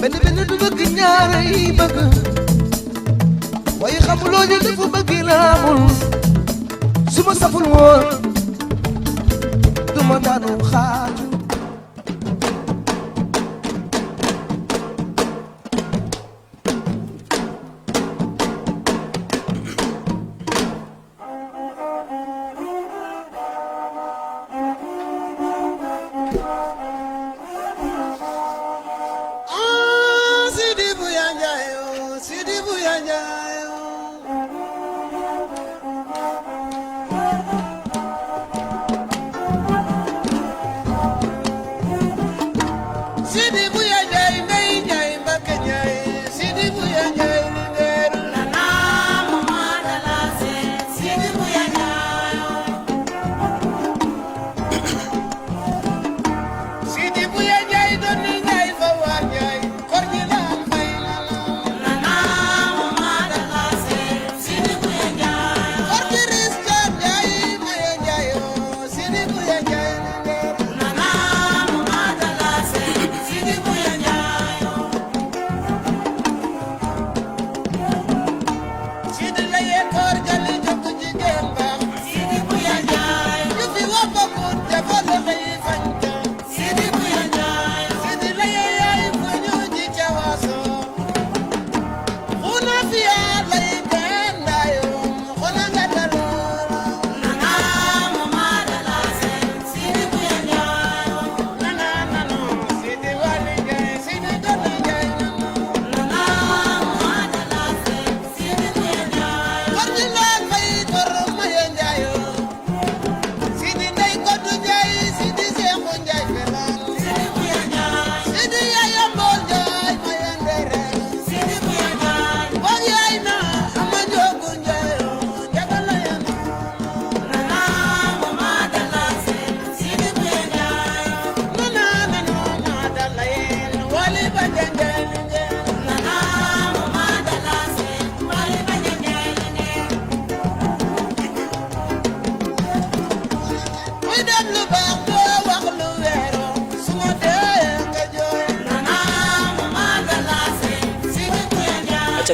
benn du bëgg ñaare yi bëgg waaye xamuloo ne dafa bëgg laamul su ma saful woon du ma daanu xaaju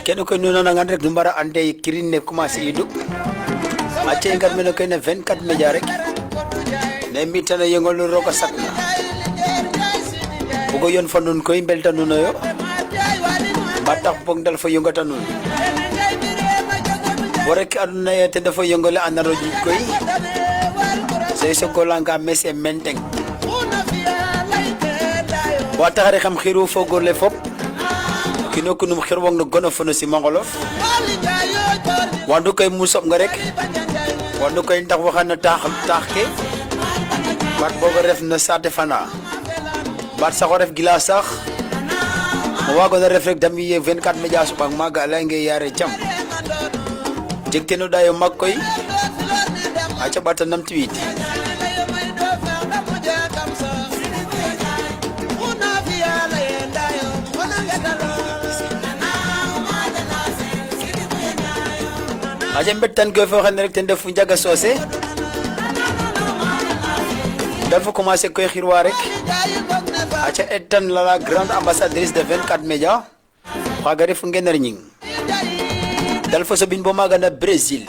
keno koy nuno nangan rek du mbara ande kirin ne commencé yidu acce ngat meno koy ne 24 média rek ne mitana yengol roka sakna bugo yon fa nun koy mbelta nuno yo batax bong dal fa yongata nun bo rek aduna yete dafa yongole anaro ji koy sey so ko langa messe menteng bo taxare xam xiru fo gorle fop kino kunum xirwong no gono fono si mangolof wandu koy musop nga rek wandu koy ndax waxana tax ke bat bogo ref na sate fana bat saxo ref gila sax wago na ref rek dami 24 média subang maga la nge yare jam jekteno dayo makkoy aca bata nam tweet aja mbettan go fo xane rek ten def njaga sosé dafa commencer koy xirwa rek aca etan la grande ambassadrice de 24 média xaga ref ngener ñing dal fo sobin bo maga na Brésil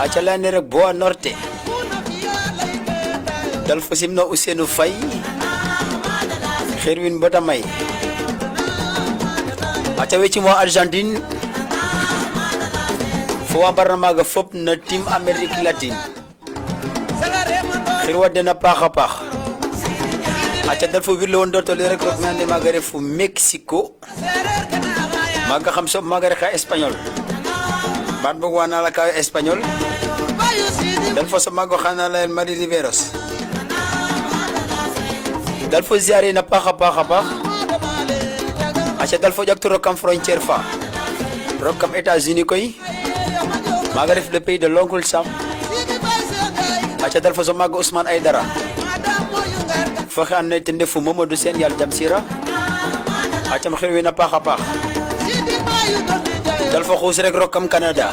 aca la ne rek Boa Norte dal fo simno Ousseynou Faye xirwin bota may aca weci mo Argentine fo wambarna maga fop na team Amérique latine xirwa dena paxa pax aca dal fo wirle won dotole rek rok nande maga refu Mexico maga xam sob maga rek espagnol bat bog wana la ka espagnol dal fo so mago xana la Mari Riveros dal fo ziare na paxa paxa pax aca dal fo jaktu rokam frontière fa rokam États-Unis koy maga ref le pays de l'oncle Sam aca dal fo so maga Ousmane Aydara fo xan ne tende fu Mamadou Sen yal jam sira aca ma xirwe na paxa pax dal fo xus rek rokam Canada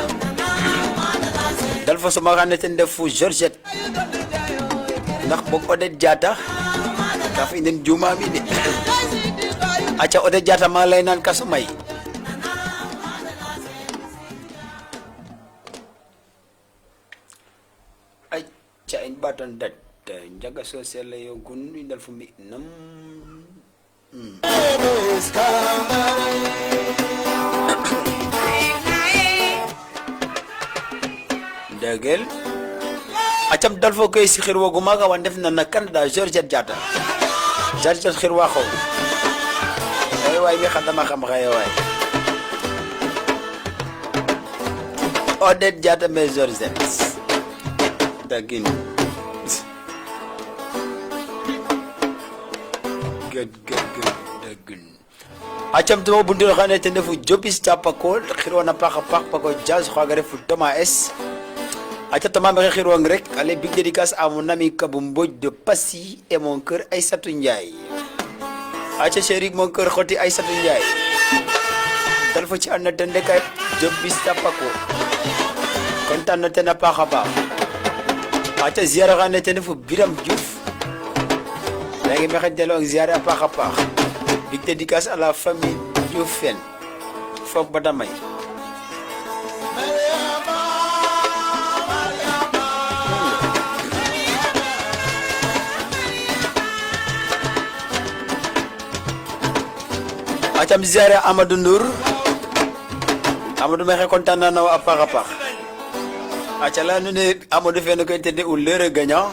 dal fo so maga ne tende fu Georgette ndax bok Odette Diatta ka fi nden juma mi de acca ode jata ma lay naan kasu may acca in baton dat njaga so sele yo gun indal fu mi nam degel acam dal fo koy si xirwa gu maga wan def na na Canada Georgette Diatta Georgette xirwa xaw ay waay mi xadama xam xaye waay Odette Diatta mais Georgette dagin gud dagin acam tuma bundir xane te ndefu jopis capakol xirwa na paxa pax pako jazz xagare fu Thomas S acha tama me xirwang rek allez big dédicace à mon ami Kabou Mbodj de Passy et mon cœur Aïssatou Ndiaye acha chéri mon cœur xoti Aïssatou Ndiaye dal fa ci ànd tende kay job bis tapako kontaan na te na paxa baax acha ziara xane te fu Biram Diouf léegi me xej delo ak ziara paxa pax big dédicace à la famille Diouf fen fok ba damay acam ziare Amadou Ndour Amadou mexe kontaan na a paax a paax aca la nu ne Amadou fene koy tede u l'heure gagnant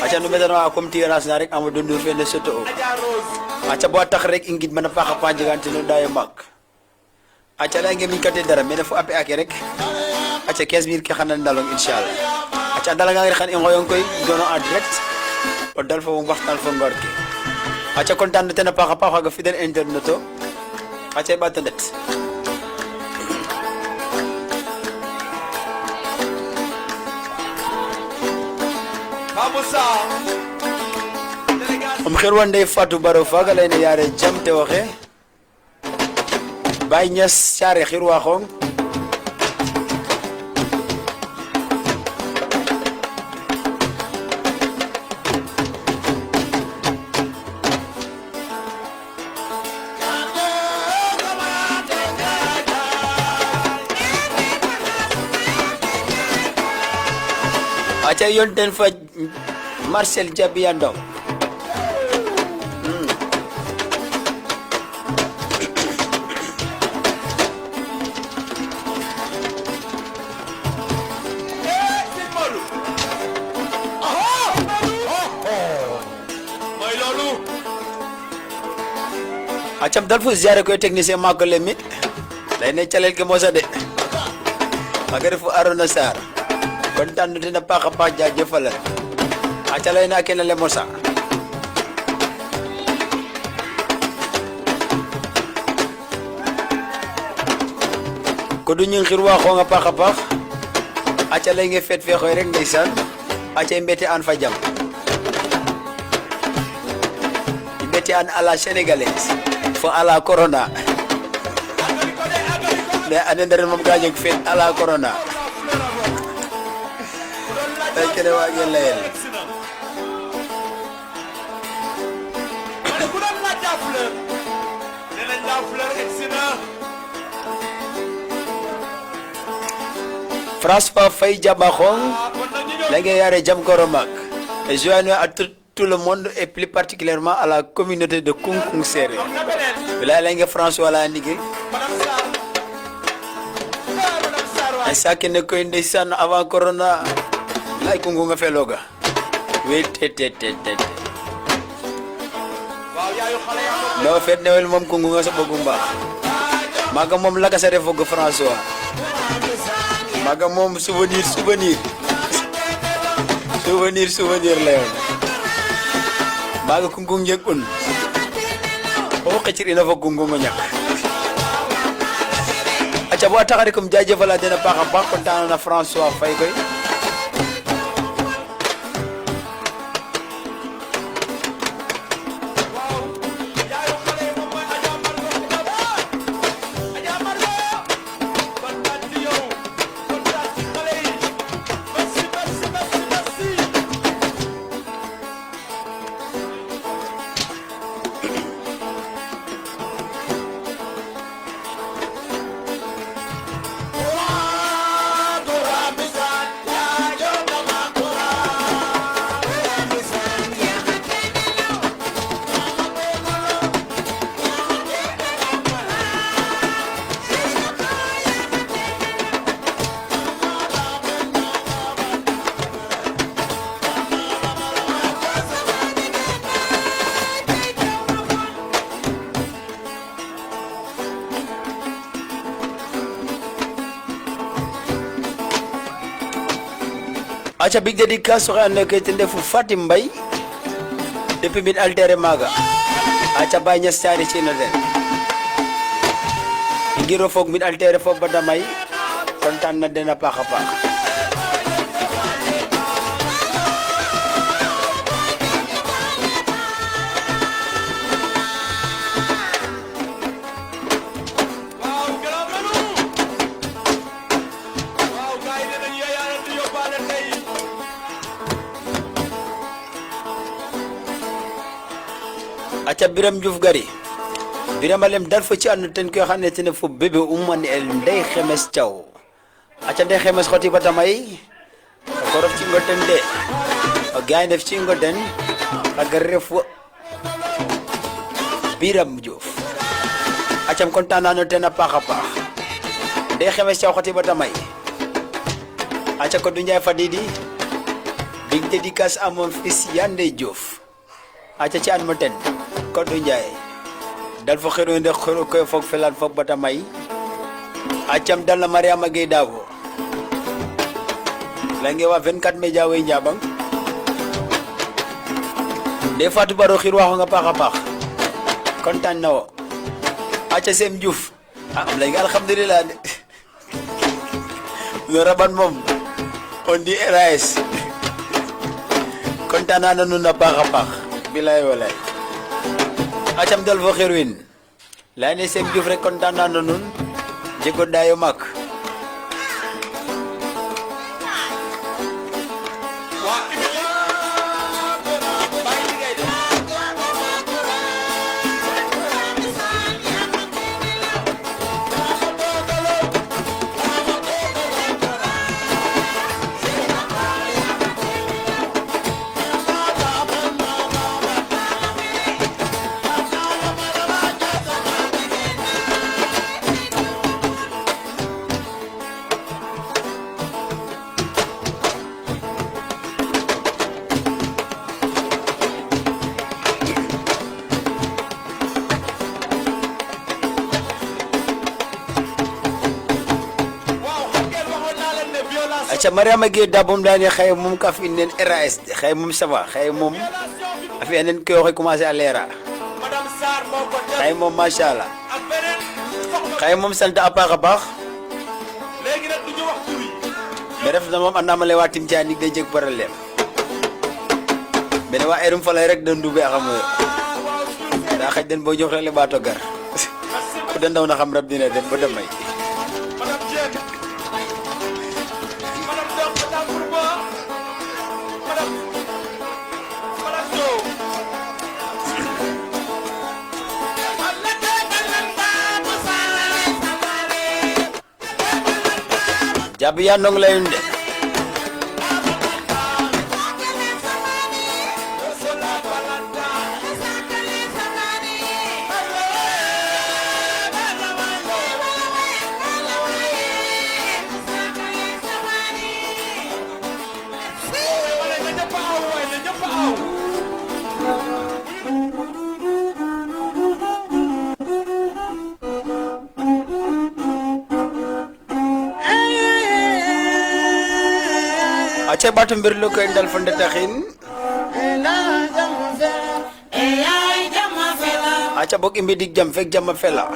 aca nu metano comme tirage na rek Amadou Ndour fene soto o aca bo tax rek i ngid mana paax a paax jegante no dayo maak aca la nge miñ kate dara mene fo ape ake rek aca 15 000 ke xana ndalong inchallah aca ndalanga rek xan i ngoyong koy dono en direct o dal fo waxtaan fo ngor ke aca kontaan na ten a paax a paax waga fidèle internet o aca i ɓato ndet om xir wa ndey Fatou Baro faga leyne yaare jam te waxe Baye Niass Thiare xir wa xong aca yonten fa Marcel Diaby Ndaw acam dal fu ziare koy technicien mako lemi lay ne calel ke mosa de magare fu Arona Sarr kontaan na dina paax a paax jaajëfal aca lay na kene le mosa ko du ñu xir wa xonga paax a paax aca lay nge fet fe xoy rek ndeysaan aca mbete an fa jam mbete an à la sénégalaise fo à la corona mais ane ndere moom ga jeg fet à la corona ay kene waa ngeen layel François Faye Diabakhong la ngeen yaare jam koromak et joyeux à tout le monde et plus particulièrement à la communauté de Kunkung Séré bila la ngeen François la ndigil ay sakene koy ndeysaan avant corona lay kungu nga feloga wel te no fet newel mom kungu nga sa bogumba maga mom la ka sa refo go François maga mom souvenir leon maga kungu ngegun o xecir ina fo kungu nga ñak aca bo taxari comme jajeufala dena paxa pax kontaan na François Faye koy aca big dédicace soxe ando ke ten ndefu Fatim Mbaye depuis min altere maga aca Baye Niass Thiari ci na den ngiro foog min altere fo bada may kontaan na den a paax a paax aca Biram Diouf gari Biram alem dal fo ci ànd ten koy xam ne te ne fo bébé umani el Ndey Xemes Thiaw aca Ndey Xemes xoti bata may o korof ci ngoten de o gaay def ci ngoten aga ref Biram Diouf acam kontaan naa no ten a paax a paax Ndey Xemes Thiaw xoti bata may aca ko du Njaay Fadidi big dédicace à mon fils Yandé Diouf aca ci an mo ten Kodou Ndiaye dal fo xero nde xero koy fog felan fog bata may acam dal na Mariama Gueye Davo lange wa 24 média way njabang de Fatou Baro xir waxo nga paax a paax kontaan na wo aca Sem Diouf am lay alhamdulillah de no raban moom on dit RAS kontaan na nu na paax a paax bilaay walaay acam dal fo xerwin lay ne Sem Diouf rek kontaan naa nun jego dayo mak aca Mariama Gueye Dabo dane xaye moom ka fi nen RAS xaye moom ça va xaye moom a fi nen ke oxe commencer a leera xaye moom machallah xaye moom sant a paax a paax me ref na moom andama le wa Tim Thianik de jeg problème mene wa erum falay rek den dube a xamoyo nda xaj den bo jox rek le ɓaato gar ku de ndaw na xam rab dina den bo de may jabi ya ndong layun de aca batu mbir lu koy ndal fonde taxin aca bok imbi dig jam fek jam fela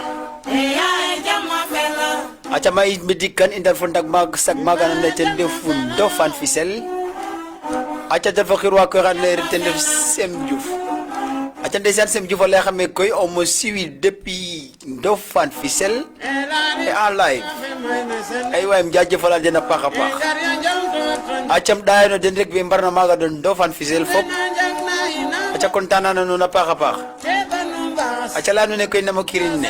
aca ma imbi dig kan indal fondak mag sak magana ne ten defu Ndofane Fissel aca dal fa xirwa ko xane ten def Sem Diouf aca ndeysaan Sem Diouf lay xame koy on me suit depuis Ndofane Fissel et en live ay waay jaajëfal dina paax a paax acam daay no den rek be mbarna maga don Ndofane Fissel fop aca kontaan naa nuun a paax a paax aca laya nuun ne koy nama kirin ne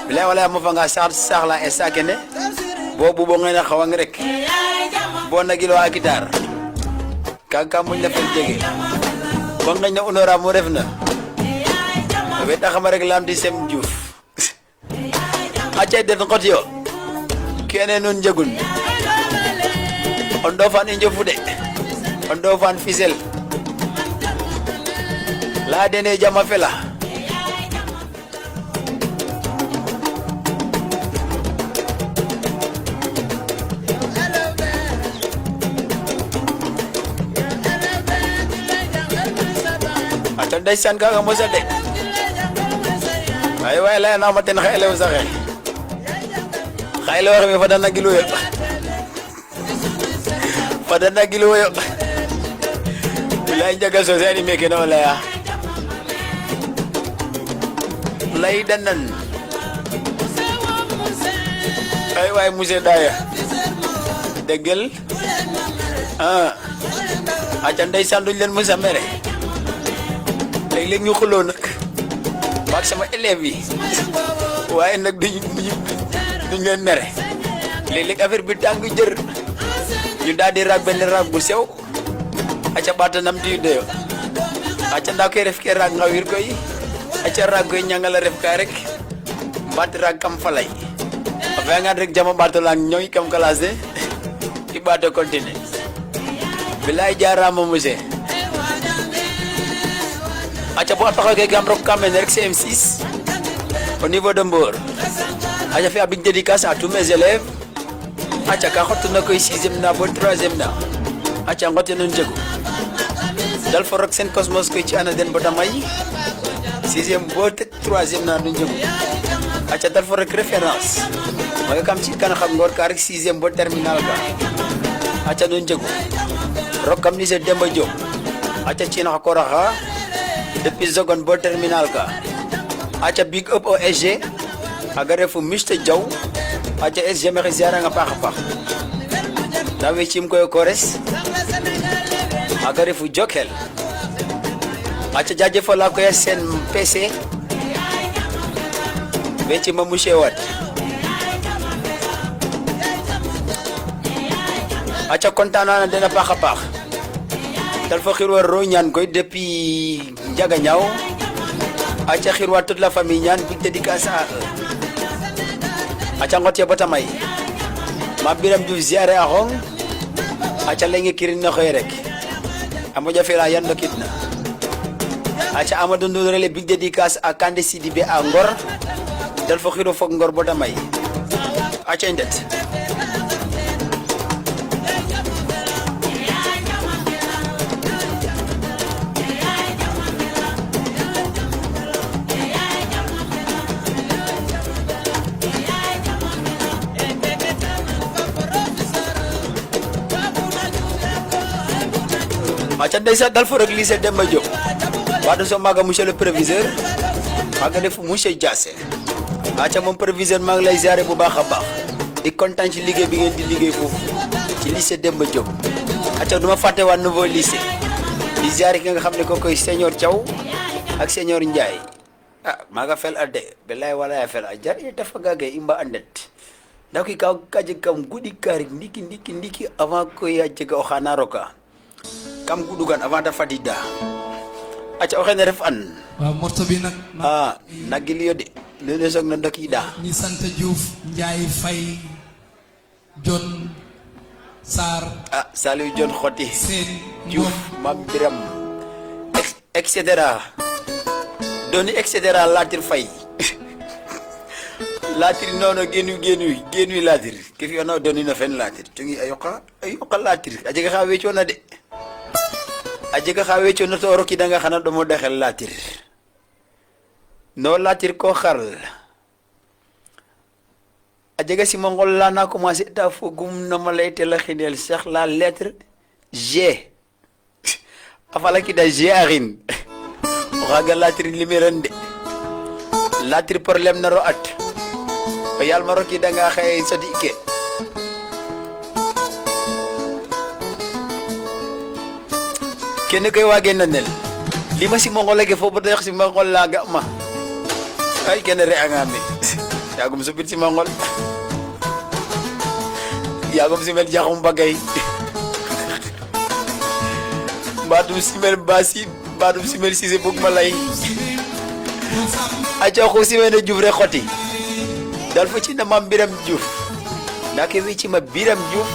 bilay wala mo fanga sax la esa kene bo bu bo ngena xawang rek bo nagilo a guitar kanka muñ la fel jege bang nañ na honora mo ref na we taxama rek lam di Sem Diouf aca den xot yo kene nun njegun o Ndofane i njofu de o Ndofane Fissel la dene jama fela ndeysaan ka nga mosa de ay lay na ma ten xelew saxe xelew xame fa dana gilu yo fa dana gilu yo lay jaga so seni meke no laya lay danan ay waay monsieur Daya déggal aca ndeysaan duñ leen mësa mere léeg-léeg ñu xuloo nag maag sama élèves yi waaye nag duñ leen mere léeg-léeg affaire bi tàng jër ñu daal di raag benn raag bu sew aca ɓatanam tiyu deyo aca nda koy ref ke raag nga wir koy aca raag koy ñangala ref ka rek mbaat raag kam falay a fiyangaan rek jama ɓato lang ñoy kam classe de i ɓato continuer bilay jarama monsieur aca bo a taxaw ke gam rok kamene rek CM6 au niveau de Mbour aca fi a big dédicace à tous mes élèves aca ka xotuna koy 6e na bo 3e na aca ngote nun jegu dal fo rok sen cosmos koy ci ana den bo damay 6e bo 3e na nun jegu aca dal fo rek référence maga kam ci kana xam ngor ka rek 6e bo terminal ka aca nun jegu rok kam ni se Demba Diop aca ci na ko raxa depuis seconde bo terminal ka aca big up au SG aga refu Mr Diaw aca SG maxi ziara nga paax a paax nda wecim koy kores aga refu Jokel aca jaajëfala koy sen PC wecima monsieur Wade aca kontaan naa dena paax a paax dal fo xirwa ro ñaan koy depuis Njaga Ñaaw aca xirwa toute la famille ñaan big dédicace à aca ngot ya bata may ma biram Diouf ziare a xong aca lenge kirin na xoy rek a moƴa fela yan no kitna aca Amadou Ndour le big dédicace à Kande Sidibé a Ngor dal fo xiro fog Ngor bata may aca i ndet aca ndeysaan dal fo rek lycée Demba Diop wado so maga monsieur le proviseur maga def monsieur Diassé aca moom proviseur maa ngi lay ziare bu baax a baax di kontaan ci liggéey bi ngeen di liggéey foofu ci lycée Demba Diop aca duma fàtte waa nouveau lycée di ziare ki nga xam ne ko koy senior Thiaw ak senior Ndiaye maga fel a de belay wala fel a jar i tafa gaga imba andet nda koy kaje kam gudi kari ndiki avant koy a jega o xana roka kam gudugan avant da fadida aca o xene ref an waaw morto bi nag nagil yo de lene soog na ndokida ñi sant Diouf Ndiaye Faye John Sarr Saliou John Xoti Seen Diouf Mam Biram et cetera doni et cetera Latir Faye Latir nono genu Latir ke fi ona doni no fen Latir tungi ayoka Latir a jega xa wecona de a jega xa wecona to roki danga xana domo dexel Latir no Latir ko xar a jega simangol la na commencer ta fogum na malayte la xinel sax la lettre G afala ki da G arin o xaga Latir limeran de Latir problème na ro at o yal ma roki danga xey sodi ke kene koy wage nanel lima si mongol ke fo bodo si mongol la ga ma ay kene re angame yagum subit si mongol yagum si mel jaxum bagay badum si mel basi badum si mel sise bug malay acha ko si mel Diouf re xoti dal fa ci na Mam Biram Diouf ndake wi ci ma Biram Diouf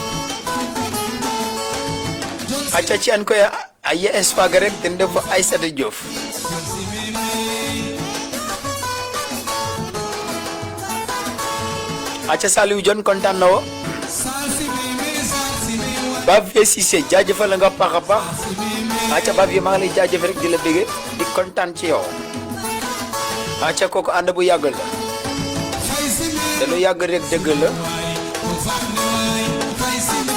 acha ci an koy aye esfaga rek den def Aïssata Diouf acha Saliou John kontaan na wo ba vie Cissé jaajëfal nga paax a paax aca ba vie maa ngi lay jaajëf rek di la bëgge di kontaan ci yow acca kooku ànd bu yàgg la te lu yàgg rek dëgg la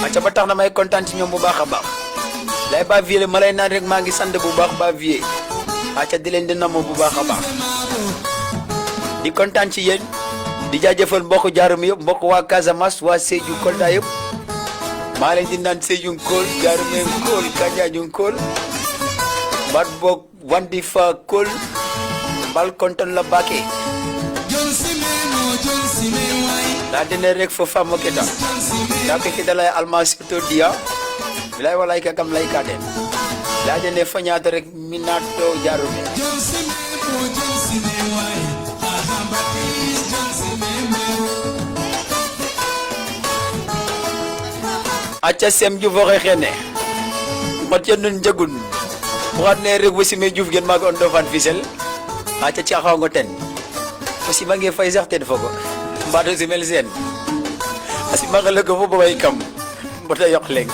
acca ba tax na may kontaan ci ñoom bu baax a baax lay ba vie ma lay naan rek maa ngi sant bu baax ba vie acca di leen di namm bu baax a baax di kontaan ci yéen di jaajëfal mbokk jaarum yëpp mbokk waa Casamance waa Sédhiou Kolda yëpp maa leen di naan Sédhiou Kool Jaarume Kool Kanjaaju Kool bat boog wandi fa Kool mbal konton la bake daa dene rek fo famo keta daa ke kita lay almas to dia bilay walay ka kam lay kaden daa dene fañaata rek minato Jaarume acca sem Diouf waxe xene mat ya nun njegun buxat ne rek wasime Diouf gen maaga on dofan fisel acca ci axaw ngo ten aussi ma nge fay sax ten fogo mbato simel sen asi ma xala ko fo bay kam mbota yoq leng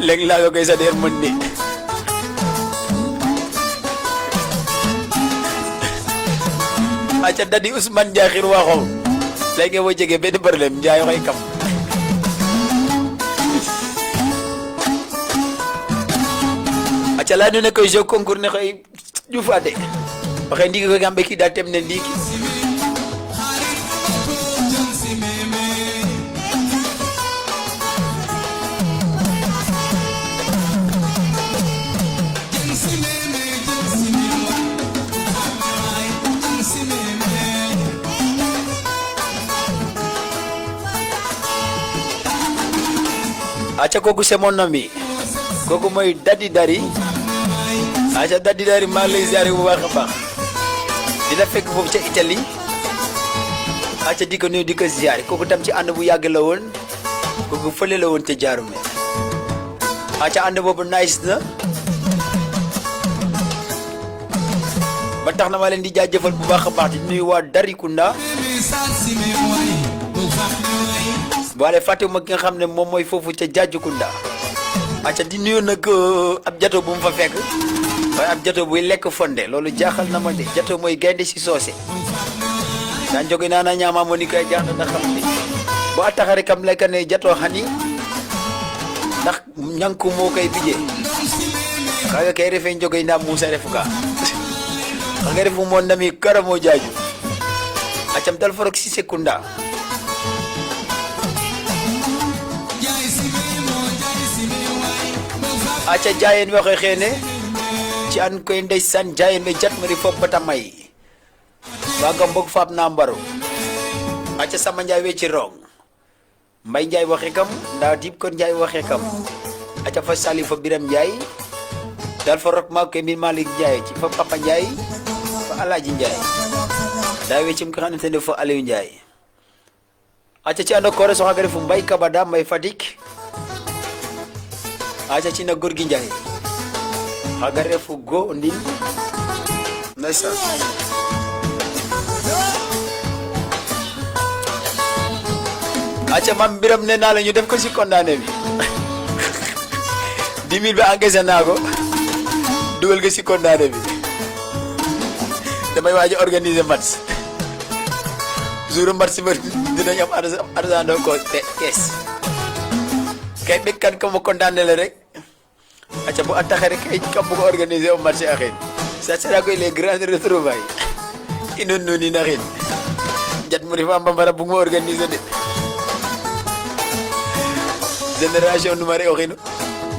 leng la koy sa der mon ni acca dadi Ousmane Diakhir waxo legi wo jege ben problème jaay koy kam acca la ñu ne koy jeu concours ne koy jufaade waxe ndigi ko gambe ki da tem ne ndigi acca kooku c'est mon ami kooku mooy Dadi Dari acca Dadi Dari maa lay ziare bu baax a baax dina fekk foofu ca Italie acca di ko nuyu di ko ziare kooku tam ci ànd bu yàgg la woon kooku fële la woon ca Jaarume acca ànd boobu nice na ba tax na ma leen di jaajëfal bu baax a baax di nuyu waa Darikunda waale fàttewuma ki nga xam ne moom mooy foofu ca Jaajukunda acca di nuyu nag ab jato bu mu fa fekk waaye ab jato buy lekk fonde loolu jaaxal na ma de jato mooy gaynde si soose daan joge naa na ñaama mo ni koy jaaxal na xam ne bu a taxari kam lekk ne jato xani ndax ñanku moo koy bijee kaga kay refe joge naa Musa refu ka kaga refu moo nami kara moo jaaju accam dal forok si sekunda acca jaayeen waxe xene ci an koy ndeysaan jaayeen be jat mari fop bata may waga mbog faap na mbaro acca sama njaay we ci rong mbay njaay waxe kam nda dib kon njaay waxe kam acca fa sali fa biram njaay dal fa rok ma ko min malik njaay ci fa papa njaay fa alaaji njaay da we ci ko xamante ne fa aliou njaay acca ci ando ko so xagare fu mbay kabada mbay fadik acca ci na góor gi njaay xaga refu go ndin ndeysaan acca mam biram ne naa la ñu def ko ci condamné bi 10 000 bi engagé naa ko dugal ko ci condamné bi damay waaj a organiser match jour match ba dinañ am argent do ko kees kay bekkan ko mo condamné la rek acca bu attaqué rek kay kam bu ko organiser au marché axin ça sera que les grandes retrouvailles inon noni naxin jat mu rifa mbambara bu mo organiser de génération numéro oxino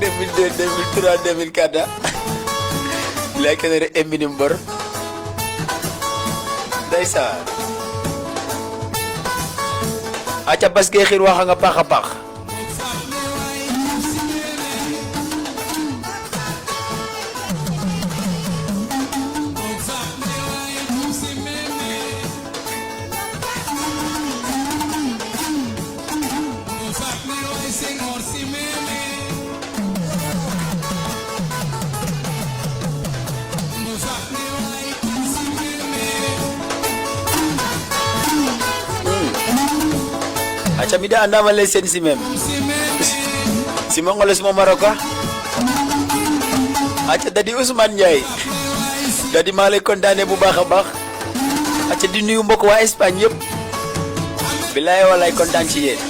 2002 2003 2004 la kenere emini mbor daysa acca bas ke xir waxa nga paxa pax acca mi da andama lay sen si même si mongolo si Maroka acca dadi Ousmane Ndiaye Dadi maa lay kontaane bu baax a baax acca di nuyu mbokk waa Espagne yëpp bilaay walaay kontaan ci yéen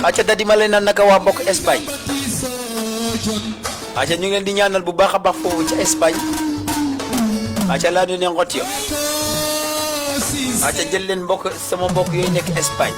acca Dadi ma lay naan naka waa mbokk Espagne acca ñu ngi leen di ñaanal bu baax a baax foofu ci Espagne acca laa du ne ngot yo acca jël leen mbokk sama mbokk yooyu nekk Espagne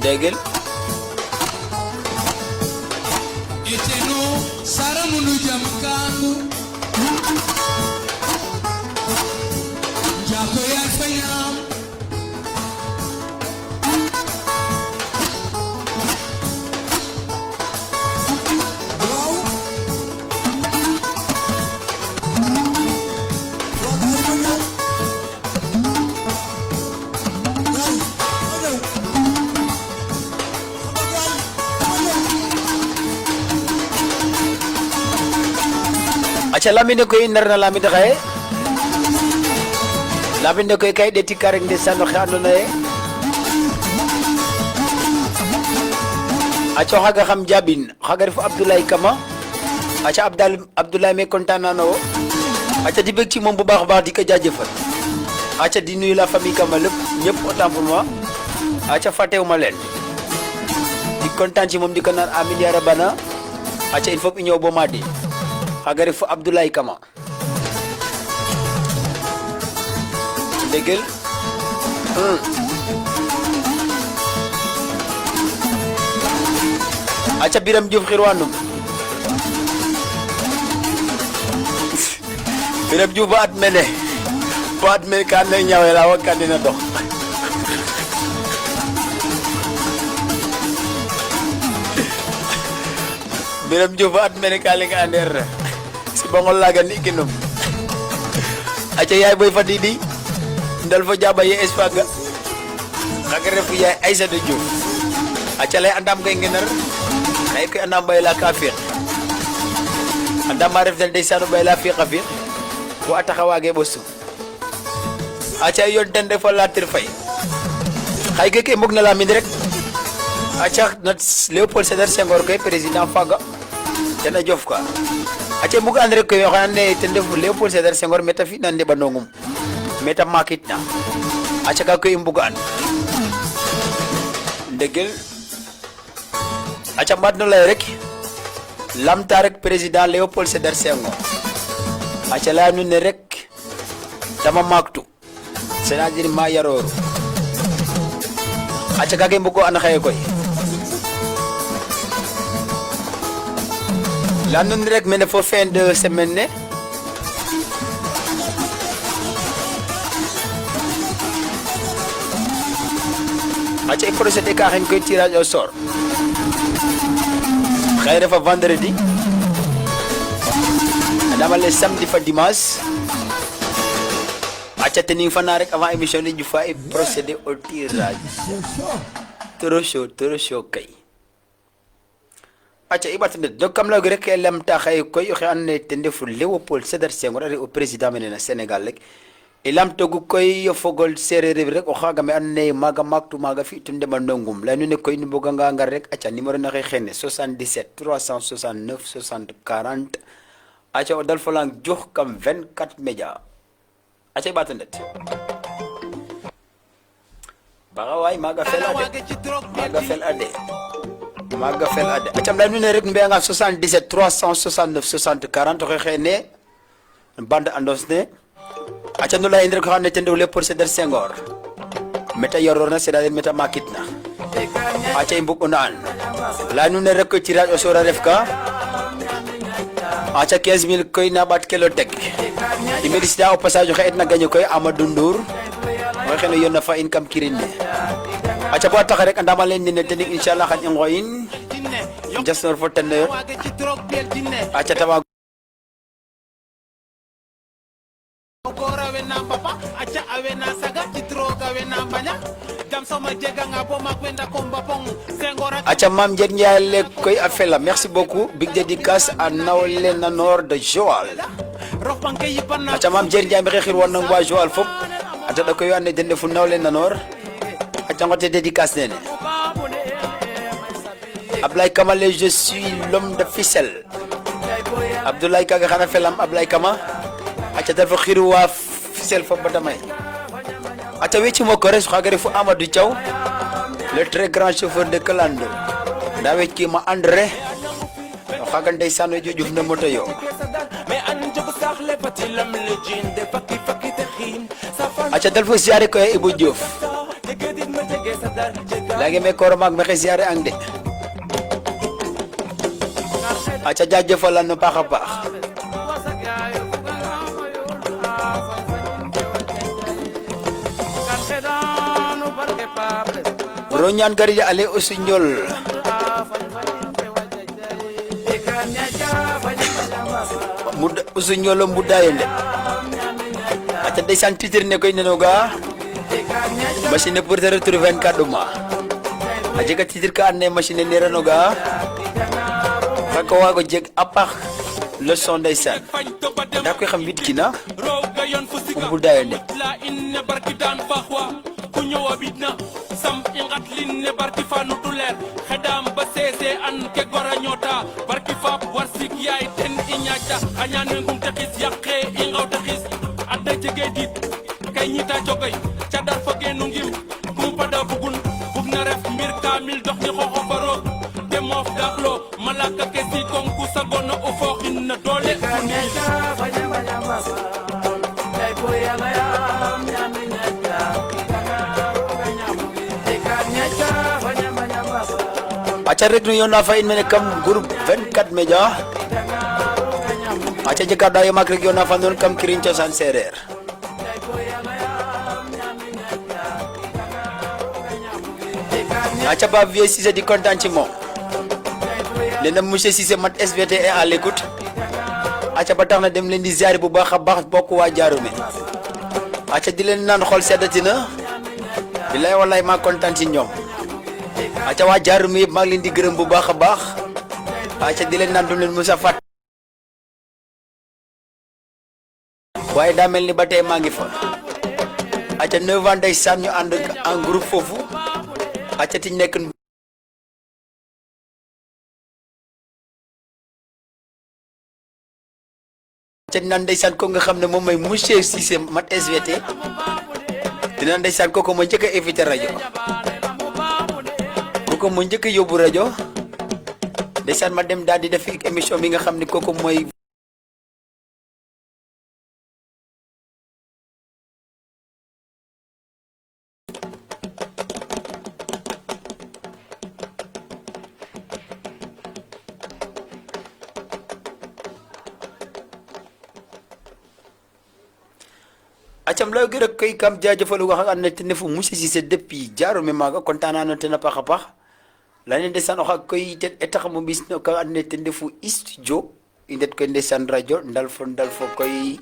dégg Echeno sara mundu jam kandu jako ya fanyam acca lamine koy nar na lamine xaye lamine koy kay ɗeti karek nde sano xe andoona yee acca o xaga xam jabin xaga refu Abdoulaye Kama acca Abdoulaye me kontaan na wo acca di bég ci moom bu baax a baax di ko jaajëfal acca di nuyu la famille Kama lépp ñëpp autant pour moi acca fàttewuma leen di kontaan ci moom di ko naan amin ya rabana acca il faut que ñëw bo ma di xaga refu Abdoulaye Kama déggal acca Biram Diouf xirwanum Biram Diouf ba at mene ka ne ñawela wa ka dina dox Biram Diouf ba at mene ka lenga ander si bangol laga ni kinum acca yaay boy fadidi ndal fa jaba ye espaga xaga refu yaay Aïssatou Diouf acca lay andam ngay ngenar xay koy andam bay la kafir andam ma ref del deysanu bay la fi xafir bu ataxa waage bosu acca yon den defal la tir fay xay ke mbog na la min rek acca nat Léopold Sédar Senghor koy président faga dana jof quoi acca mbug and rek koy xane ten def Léopold Sédar Senghor meta fi nan deba nongum meta makit na acca ka koy mbug an ndegel acca mbat no lay rek lamta rek président Léopold Sédar Senghor acca la nu ne rek dama maktu c'est-à-dire ma yarooru acca ka koy mbugo an xaye koy la nun rek mene fo fin de semaine ne acca i procédé ka xen koy tirage au sort xëy refa vendredi adama le samedi fa dimanche acca tening fana rek avant émission ni ñu fa i procédé au tirage trop chaud kay acca i ɓatande donc kam lawgi rek lemta xaye koy oxe ando naye ten refu Léopold Sédar Senghor a re o président mene na Sénégal rek i lamtogu koy o fogol sereer rew rek o xaaga me ando naye maaga maaktu maaga fi tu ndeɓandongum ley nuune koy nu mboganga ngar rek acca numéro naxe xene 77 369 60 40 acca o dal folang jox kam 24 média acca i ɓato ndet baxa waay maaga fel ade acam ley nuune rek nu mbi'anga 77 369 60 40 oxe xene bande annonce ne acca nu leya in rek oxa ando naye ten refu Léopold Sédar Senghor meta yororna c'est-à-dire meta makitna acca i mbug una an leya nuune rek koy tirage au sort a ref ka acca 15 000 koy na ɓaat kelo teg i féliciter a au passage oxe etna gagner koy Amadou Ndour oxe xene yonna fa in kam kirin ne aca bo tax rek andama len ne tani inshallah xan ngoyin jasnor fo tane aca tawa aca mam Dieng Ndiaye le koy afela merci beaucoup big dédicace à Nawle Nanor de Joal aca mam Dieng Ndiaye mi xexir won na wa Joal fop ata da koy ande dende fu Nawle Nanor aca ngote dédicace nene Ablaye Kama le je suis l'homme de ficelle Abdoulaye Kaga xana felam Ablaye Kama aca dafa xiru wa ficelle fop ba damay aca wecci mo ko res xagare fu Amadou Thiaw le très grand chauffeur de Kalando da wecci ma André xaga ndeysaan we jujuf na moto yo aca dal fo ziare ko Ibou Diouf lagi me koro mag me xe ziare ang de aca jaajëfal na baax a baax Ronyan gari ale usinyol muda usinyolo mudayende aca desan titir ne koy nenoga machine pour te retrouver 24 duma aja ka titir ka anne machine ne renoga ko wago jeg apax le son desan da koy xam bit kina mudayende sam ingat linne barki fanu tuler khadam ba sese an ke gora nyota barki fab warsik yaay ten iñaata anyane ngum taxis yaqe ingaw taxis adda jege dit kay ñita jogay ca dar fa genu ngim kum pada bugun bugna ref mbir kamil dox ni xoxo baro te mof daxlo malaka ke si konku sagono o foxin na dole aca rek nu yona fa in mene kam groupe 24 média aca jeka da yo mak rek yona fa non kam kirin ciosan sereer aca ba vieux Cissé di content ci mom lena monsieur Cissé mat SVT est à l'écoute aca ba tax na dem len di ziar bu baax baax bokku wa jaarume aca di len nan xol seddatina billahi wallahi ma content ci ñom aca wa jaarume yeb ma ngi len di gërëm bu baax baax aca di len nan dum len Moussa Fat waye da melni batay ma ngi fa aca 9 ans day sam ñu and en groupe fofu aca ti nek aca nan ndaysan ko nga xamne mom may monsieur Cissé mat SVT dina ndaysan koko mo jëk invité radio koko mo jëk yobbu radio ndaysan ma dem dal di def émission bi nga xamne koko moy acam law gërek koy kam jaajëfal wax ak na te nefu monsieur Cissé depuis jaaru me maga kontana na te na paxa pax la ne ndesan wax ak koy te etax mo bis no ka ne te nefu studio indet koy ndesan radio ndal fo koy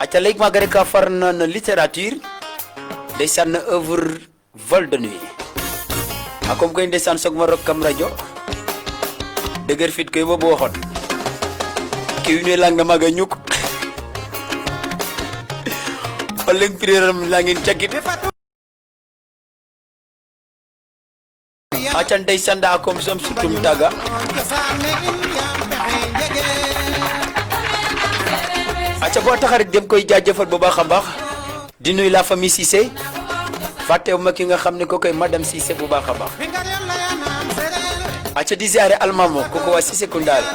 aca lay maga rek ka farna na littérature ndesan na œuvre vol de nuit akom koy ndesan sok ma rok kam radio deuguer fit koy bobo waxon ki ñu lang na maga ñuk paling piram langin cakite acan day sanda akom som sutum taga aca bo taxarik dem koy jaajeufal bu baaxa baax di nuy la famille Cissé fatew ma ki nga xamne ko koy madame Cissé bu baaxa baax aca di ziaré almamo ko ko wa Cissé kundal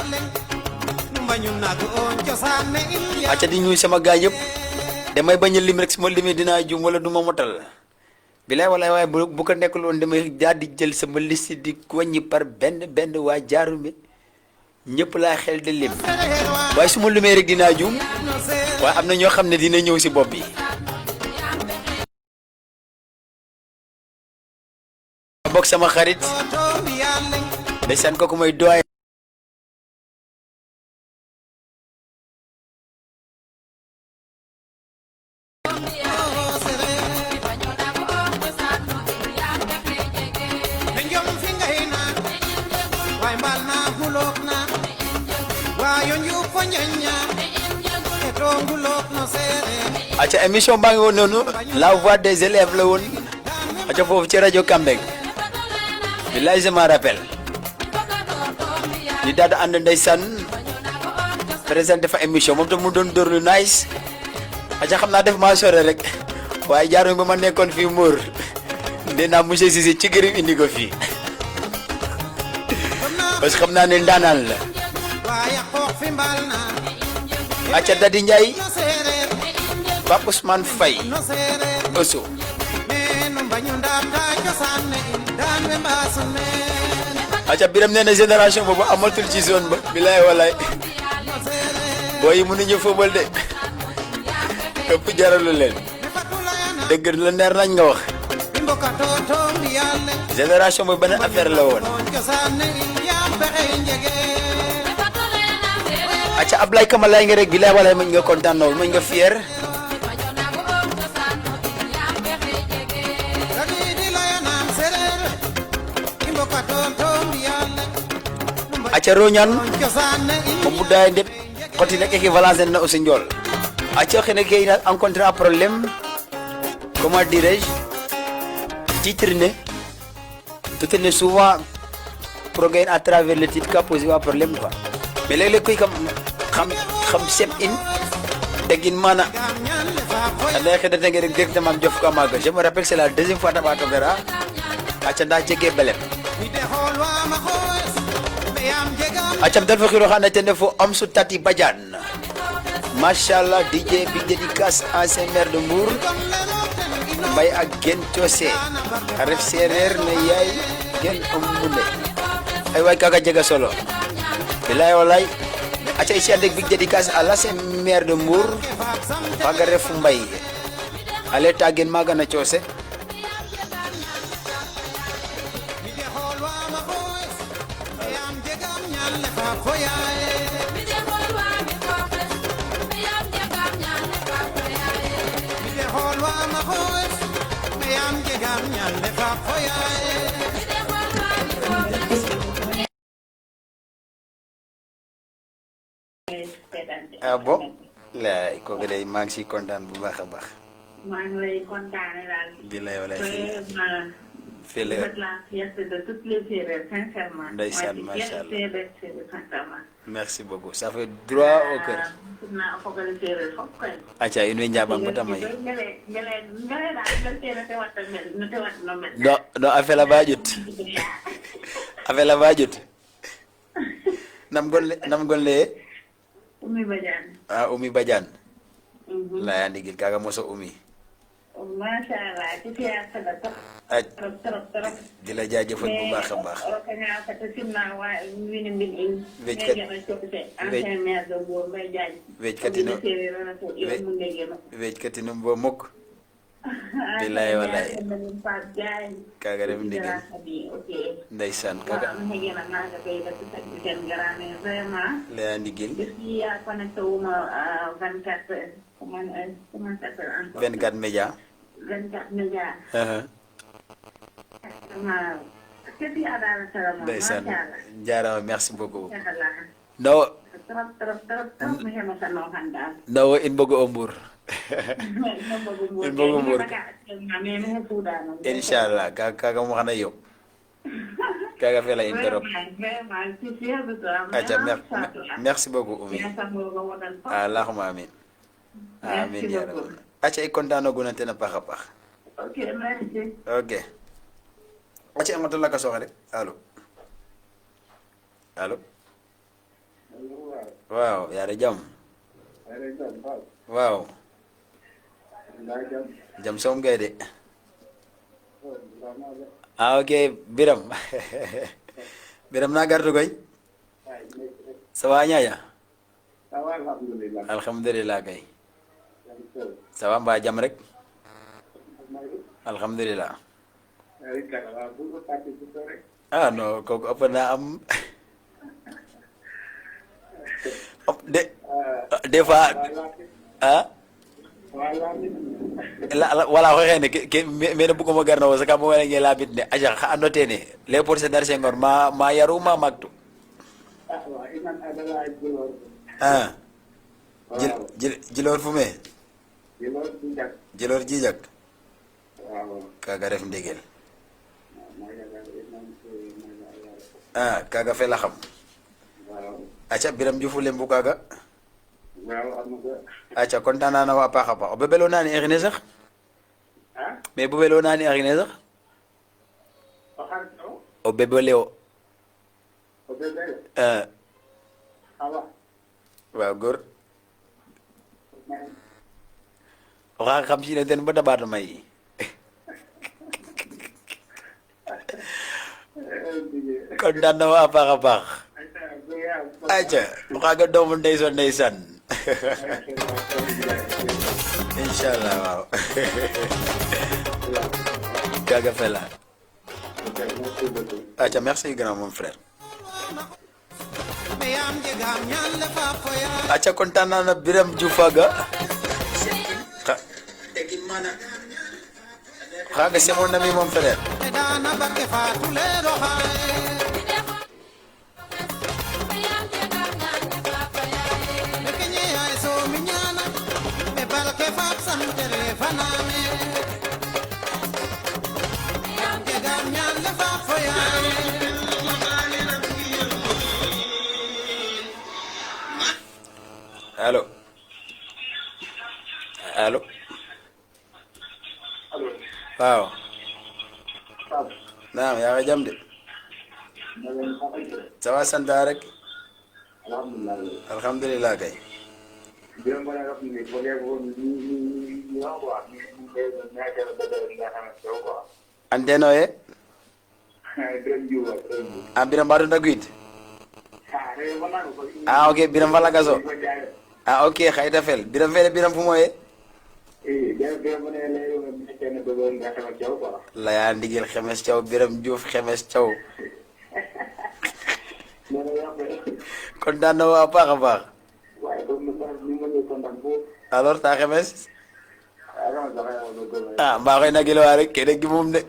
aca di nuy sama gaay yep damay bañ lim rek sama limé dina jum wala duma motal bilay wala way bu ko nekul won damay daddi jël sama liste di wañi par ben wa jaarume ñepp la xel de lim way suma limé rek dina jum way amna ño xamné dina ñew ci bop bi bokk sama xarit ndeysaan kooku mooy doy aca émission baa ngi woon noonu la voix des élèves la woon aca foofu ci rajo Kambeng billaay je me rappelle ñu daal di ànd ndeysaan présenté fa émission moom tam mu doon dóor lu nice aca xam naa def maa sore rek waaye jaaroon ba ma nekkoon fii Mbour nee naa monsieur Cissé ci gërëm indi ko fii parce que xam naa ne ndaanaan la aca Dadi Ndiaye Pape Ousmane Faye Oso aca Biram nee na génération boobu amatul ci zone ba bilaay walaay booy yi mënuñu football de ëpp jaralu leen dëgg la neer nañ nga wax génération boobu benn affaire la woon aca Ablaye Kama lay nga rek bilaay walaay mañ nga kontaan lool mañ nga fier aca roñan mo buddaye ndep xoti nek équivalence na aussi ndiol aca xene ke ina rencontrer un problème comment dirais-je titre ne tout ne souvent progrès à travers le titre qu'a posé un problème quoi mais léeg-léeg koy xam sep in tegin mana anda xeda tege rek directement jof ko maga je me rappelle c'est la deuxième fois taba to gara aca nda jege belem acam dal fa xiro xana te ndefo am su Tati Badiane machallah DJ bi dédicace ancien maire de Mbour mbay ak gen Thiosé ref séeréer ne yaay gen mune ay way kaga jega solo bilaay walay aca ici avec big dédicace à l'ancien maire de Mbour faga ref mbay ale ta gen maga na Thiosé ah bon laay kooku day maa ngi siy kontaan bu baax a baax. maa ngi lay kontaanee daal. di lay wala fii la fierté de toutes les Sérères sincèrement. ndeysaan macha allah sincèrement. merci beaucoup ça fait droit au cœur. naa fogale Sérère fop koy. acca in way njaabang ba tamay. no affaire la ba jot affaire la ba jot nam gon le Oumy Badiane. ah Oumy Badiane. laya ndigil kaga moso Oumy. Masha Allah ci fiyaasa la trop. trop. di la jaajëfal bu baax a baax. wéjkati no bo mukk bilaay walaay kaga def ndigal ndeysaan kaga laya ndigil 24 média 24 média ndeysaan jaarama merci beaucoup no no in bogo o Mbour in bogo Mbour inshallah kaga mo xana yob kaga fela interop aja merci beaucoup Oumy allahumma amin amin ya rabbal aca i kontaan gunante na paax a paax ok aca i ngoto laka soxe rek allo waaw yaare jam waaw jam soom gay de ok Biram Biram na gartu koy ça va ñaaya alhamdulillah kay ça va mbaa jam rek alhamdulillah ah non kooku ëpp naa am des fois ah wala waxee ne ke mene buguma garna wo saka mo wala nge labit ne aja xa andote ne Léopold Sédar Senghor ma yaru ma magtu ah Djilor fu me Djilor Jijak kaga ref ndegel ah kaga fe la xam aca Biram Diouf lembu kaga aca kontaan naa na waa paax a paax o bebelo naa ni erine sax mais bu beloo naa ni erine sax o bebeleo waaw góor o xaa xam si ne ten ba dabaata may kontaan na waa paax a paax aca o xaaga doomu ndeysaan inshallah waaw kaga fela aca merci grand mon frère aca kontaan naa na Biram Diouf aga xaaga c'est mon ami mon frère allo allo waaw naam yaa ngi jam de ça va sant rek alhamdulilah kay anteno ye ah Biram baatu ndaguit ah ok Biram fala gaso ah ok xayta fel Biram fele Biram fu moye laya ndigil Xemes Thiaw Biram Diouf Xemes Thiaw kontaan na waa paax a paax alors ta Xemes ah mbaa koy nagilo waa rek kene gi moom de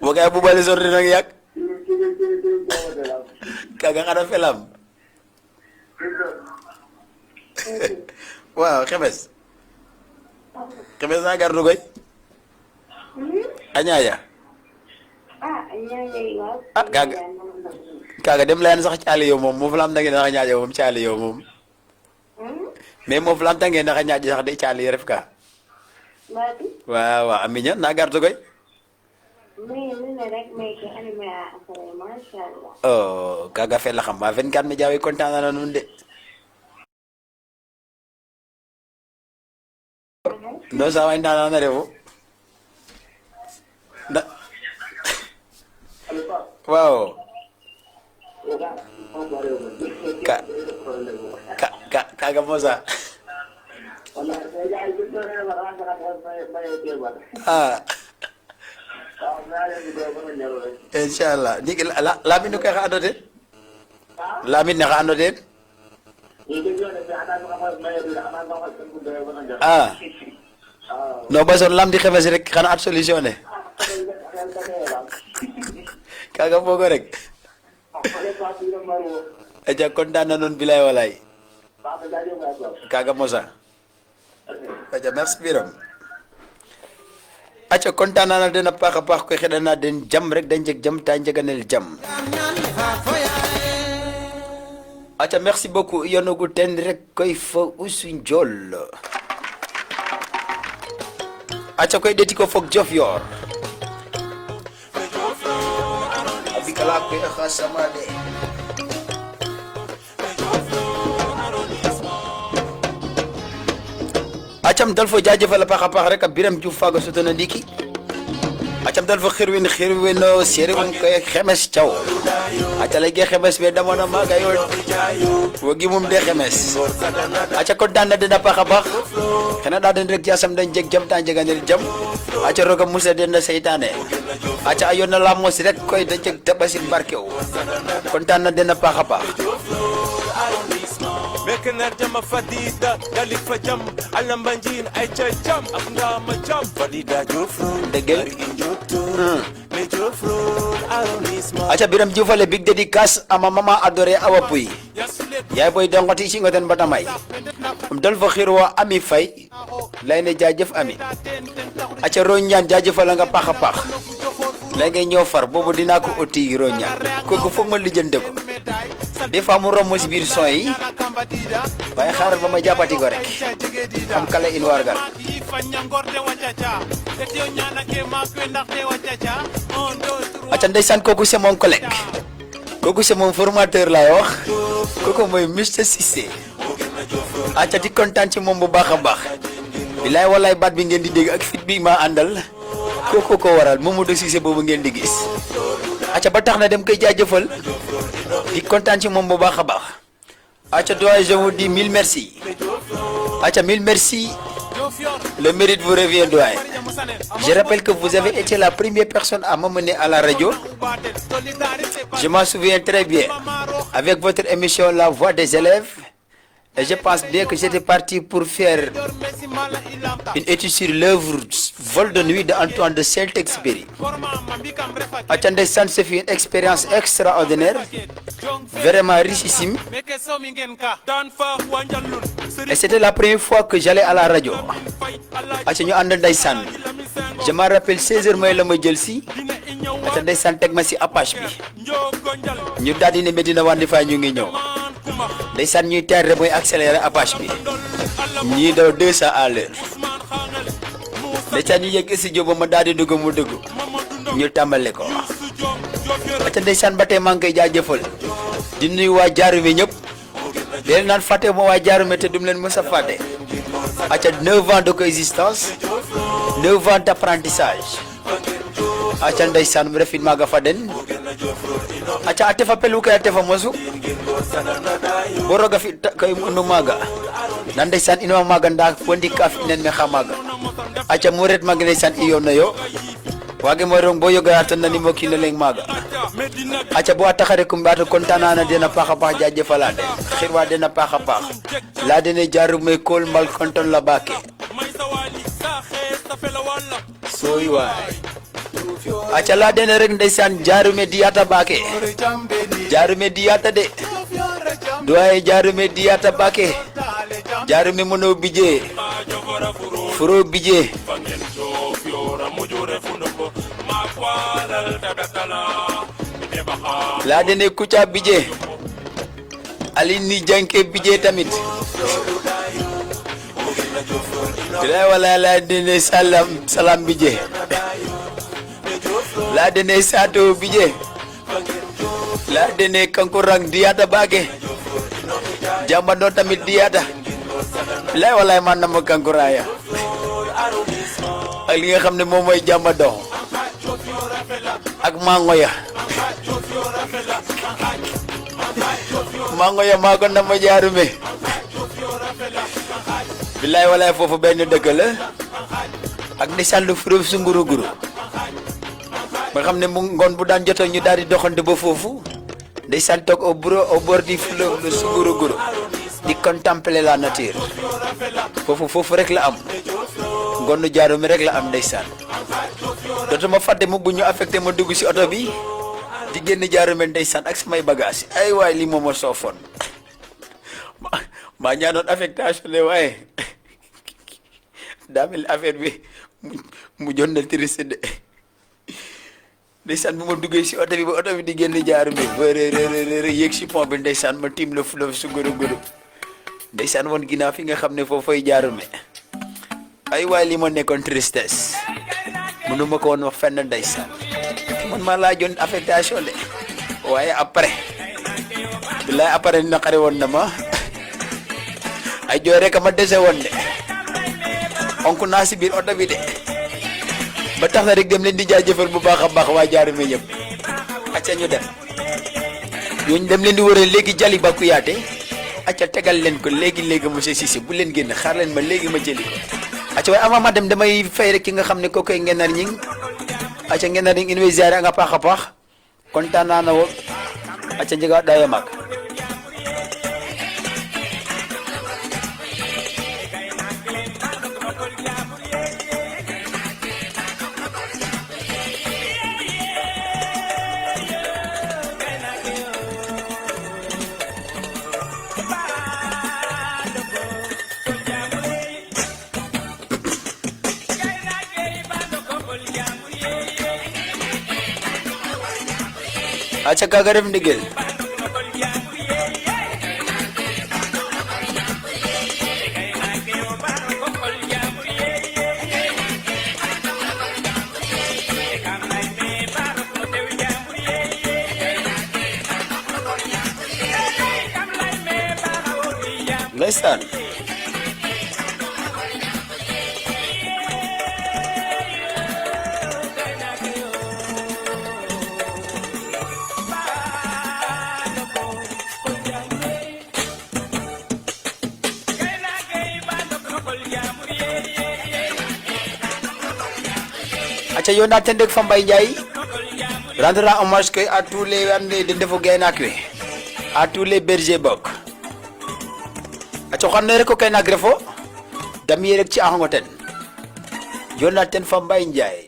bogay bubale sorti nag yàgg kaga xana felam waaw Xemes na gardu koy a ñaaƴa ah kaga dem leyan sax caali yo moom mof lam tange ndax a ñaaƴa moom caali yo moom mais mof lam tange ndax a ñaaƴa sax de caali ref ka waaw a miña na gardu koy oh kaga fel xam ba 24 média we kontaan na nuun de no sa way ndana na refu waaw kaga mosa ah inshallah ndik lamit no kay xa ando ten lamit ne xa ando ten ah no bason lam di Xemes rek xana at solution ne kaga fogo rek aja kontaan na noon bilay walay kaga mosa aja merci Biram aca kontaan na den a paax a paax koy xeɗana den jam rek da njeg jam ta njeganel jam aca merci beaucoup yonogu ten rek koy fo Usu Njool aca koy ɗeti ko fog Diofior a bikala koy xa samane acam dal fo jaajëfal a paax rek a Biram Diouf faga sutana ndiki acam dal fa xirwin serewum kay xemes caw aca lay ge xemes be damona maga yo wogi mum de xemes aca ko dan dina paxa bax xena da den rek jasam dañ jeg jam tan jeganel jam aca roga musa den seytane aca ayona la mos rek koy da jeg tabasin barkew kontan na dina paxa bax Mekner jama fadida dalik fa jam alam banjin ay chay jam ak ndama jam fadida jofru degel me jofru arrondissement aca biram jufale big dédicace ama mama adoré awa puy yaay boy dongoti ci ngoten batamay dal fa xirwa ami fay lay ne jaajëf ami aca roñan jaajëfal nga paxa pax lay ngay ñëw far bobu dina ko oti roñan koku fokk ma lijeenté ko des fois mu rom ci biir son yi waaye xaaral ba ma jàppati ko rek am kala in wargal aca ndeysaan kooku c'est mon collègue kooku c'est mon formateur laay wax kooku mooy Mister Cissé aca di kontaan ci moom bu baax a baax bilaay walaay baat bi ngeen di dégg ak fit bi ma àndal kooku ko waral Mamadou Cissé boobu ngeen di gis aca ba tax na dem koy jaajëfal di kontaan ci moom bu baax a baax aca doy je vous dis mille merci aca mille merci le mérite vous revient doyen. Je rappelle que vous avez été la première personne à m'emmener à la radio. Je m'en souviens très bien avec votre émission La Voix des élèves. Et je pense bien que j'étais parti pour faire une étude sur l'œuvre Vol de nuit d'Antoine de Saint-Exupéry. Attendez, ça c'est une expérience extraordinaire, vraiment richissime. Et c'était la première fois que j'allais à la radio. Je me rappelle 16h mooy la ma jël si attendez sant teg ma si Apache bi ñu daal di ne Medina Wandi fa ñu ngi ñëw ndeysaan ñuy teer mooy accélérer Apache bi ñii daw 200 à l'heure ndeysaan ñu yegg studio ba ma daal di dugg mu dugg ñu tàmbale ko ata ndeysaan ba tey maa ngi koy jaajëfal di nuyu waa Jaarume ñëpp leen naan fàtte ma waa Jaarume te dum leen mës a fàtte aca 9 ans de coexistence 9 ans d'apprentissage aca ndeysaan mu refin maaga fa den aca a tefa pelu kay a tefa mosu bo roga fi kay no maaga na ndeysaan ino maaga nda fondi ka fi nen me xa maaga aca mu ret maaga ndeysaan iyo na yo wage mo rong bo yoga tan nani mo kino leng maaga aca bo taxare kum bato kontana na dena paxa pax jaajëfala den xirwa dena paxa pax la dene Jaarume kol mal konton la bake soy waay aca la dene rek ndeysaan Jaarume diyata bake Jaarume diyata de doye Jaarume diyata bake Jaarume mono bije furo bije la dene Kouthia bije Alini Janke bije tamit wala la dene salam bije la dene Sato bije la dene Kankurang diyata bage Jambando tamit diyata la wala man na mo Kankuraya ak li nga xam ne moom mooy Jambando ak Mangoya maa ko na ma Jaarume billaay walaay foofu benn dëkk la ak ni sàllu furuf su nguruguru ba xam ne mu ngoon bu daan jotoo ñu daal di doxante ba foofu ndeysaan toog au bord du fleuve le Sunguruguru di contempler la nature foofu rek la am ngoonu Jaarume rek la am ndeysaan dootuma fàtte mu bu ñu affecté ma dugg si oto bi di génn Jaarume ndeysaan ak samay bagage ay waay lii moom a soofoon maa ñaanoon affectation ne waaye daa mel affaire bi mu jot na triste de ndeysaan bu ma duggee si oto bi ba oto bi di génn Jaarume ba yéeg si pont bi ndeysaan ma tiim le fleuve Sunguruguru ndeysaan woon ginnaaw fi nga xam ne foofu fay Jaarume ay waay li ma nekkoon tristesse mënu ma ko woon wax fenn ndeysaan man maa laajoon affectation de waaye après bilaay après naqari woon na ma ay jooy rek ma dese woon de onk naa si biir oto bi de ba tax na rek dem leen di jaajëfal bu baax a baax waa Jaarame ñëpp acca ñu dem ñooñu dem leen di wëral léegi Jali Bakuyaate acca tegal leen ko léegi monsieur Cissé bu leen génn xaar leen ma léegi ma jëli ko acca waaye avant ma dem damay fay rek ki nga xam ne kooku koy ngenar ñing acca ngenar ñing in way ziare nga paax a paax kontaan naa na wo acca njega daya maak acca kaga ref ndigel ndeysaan acca yona ten rek fa Mbaye Ndiaye rendra hommage que à tous les ande de ndefu gaynaak we à tous les bergers bok acca xan ne rek o kaynaak refo damiye rek ci axongo ten yona ten fa Mbaye Ndiaye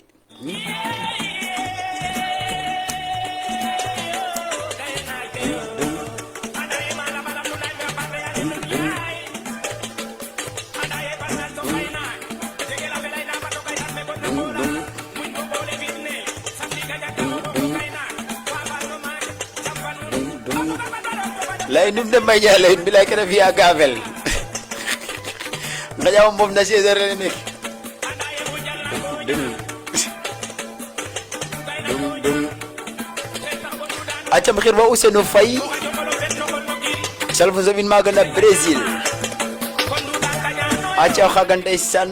lay num de Mbaye Ndiaye lay bi lay kene fiya gavel nga jaw mom na cesar ne acca xir wa Ousseynou Faye salfo zabin maga na Brésil acca xaga ndeysaan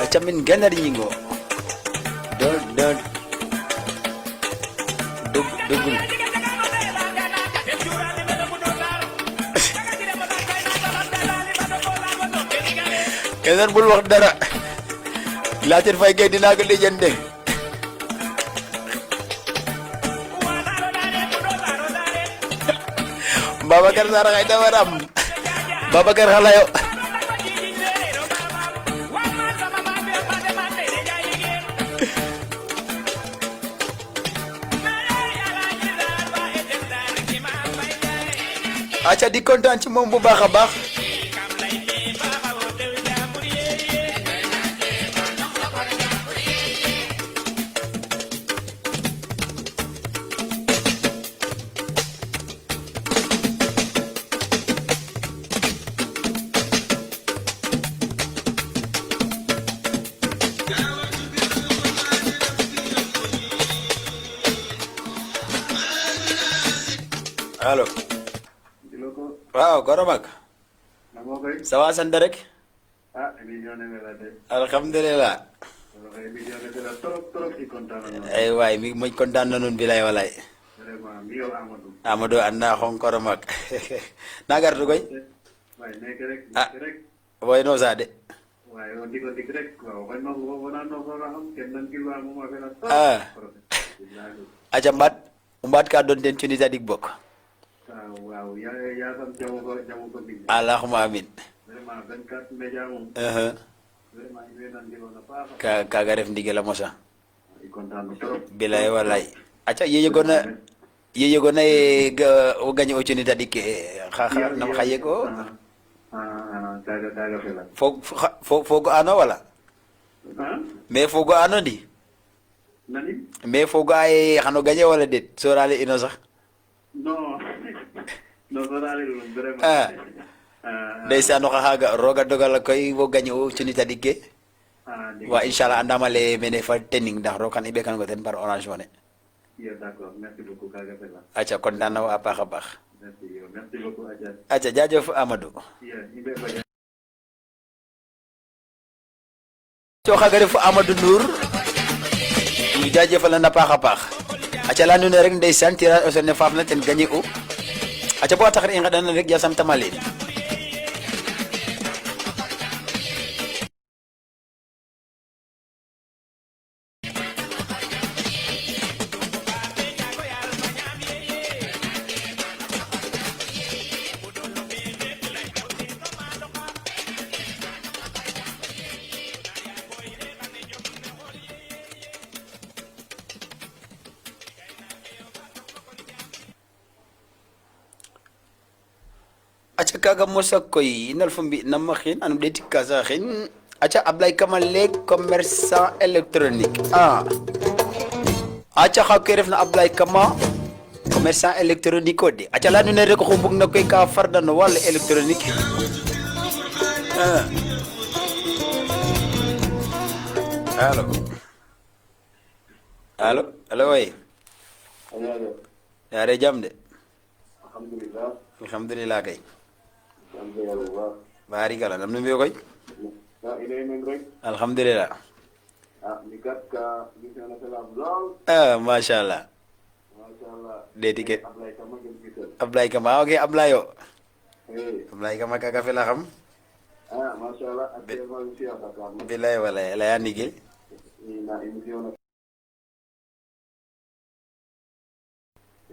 acca min genar ñingo dugul kenan bul wax dara Latir Faye kay dinaa ko lijjante Babacar Sara kay dawaram Babacar xalayo acca di kontaan ci moom bu baax a baax allo waaw Goro Mag ça va sant rek alhamdulilah ay waay mi moƴ kontaan na nuun bilay walay Amadou anda xon Goro Mag na gartu koy ah woy no sa de ah aca mbaat ka doon ten cuni tadik bok waaw yaa sam jamu ko allahumma amin vraiment 24 média moom vraiment i wenan ngeloona paax kaga ref ndigela mosa i kontaan trop bilay walay aca ye yegona ye o gagne o cuni tadik ke nam xa yego kaga fela fogo ano wala mais fogo ano ndi nani mais fogo ay xano gagne wala det sorale ino sax non sorale ɗum vraiment ndeysaan oxa xaaga roga dogal koy wo gagne o cuni tadik ke wa inchallah andamale mene fa tening ndax roog xan i ɓekan ngo ten par Orange Money iyo d'accord merci beaucoup kaga fela aca kontaan na wo a paax a paax merci beaucoup aca jaajëf Amadou iyo i ɓe cooxa ga refu Amadou Ndour ñu jaajëfal na paax a paax aca la nune rek ndeysaan tirage au sort ne faaf na ten gagné u aca bo tax i ngeɗana rek yasam tamalin aca kaga mosa koy inal fo mbi nama xin anum ɗeetik kasa xin aca Ablaye Kama leeg commerçant électronique aca xa ke refna Ablaye Kama commerçant électronique o de aca leya nune rek oxu bug na koy ka farda no wàllu électronique alo alo alo way yaare jam de alhamdulillah alhamdulillah kay sant yàlla bu baax barikala nam nu mbiyo koy inay men rek alhamdulillah mi kat ka mission na salam lool mashallah mashallah ɗeeti ke Ablaye Kama gën gisal Ablaye Kama ok Ablaye o eh Ablaye Kama kaga fela xam mashallah actuellement je suis à Dakar bilay wala leya ndigil na émission na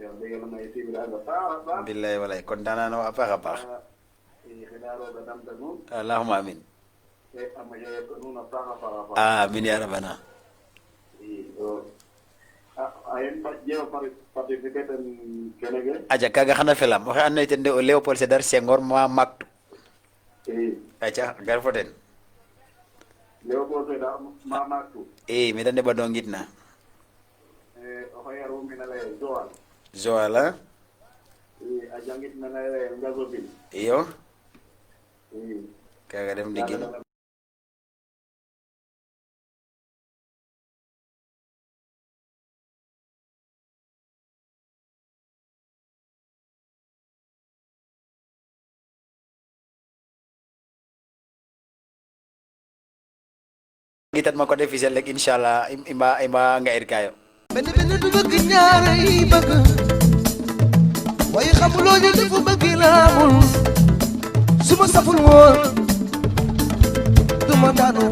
yow dégg na may sibira nga baax bilay walay kontaan naa no a paax a paax xeɗaroga damta nuun allahuma amin a moƴoyo ko nuun a paax a paax amin ya rabana a yen jeewa participer ten kene ke aja kaga xana felam oxe ando naye ten de o Léopold Sédar Senghor ma maktu aca gar fo ten Léopold Sédar Mamaktu mi de ndeɓanongit na oxe yaru mene leye Joal Joal a jangit mene leye Ngazobil iyo kaga def ndigil gitat ma ko def fisel rek inshallah ima nga ir kayo benn du bëgg ñaare yi bëgg waaye xamuloo ñu defu bëgg laamul su ma saful woon du ma daanu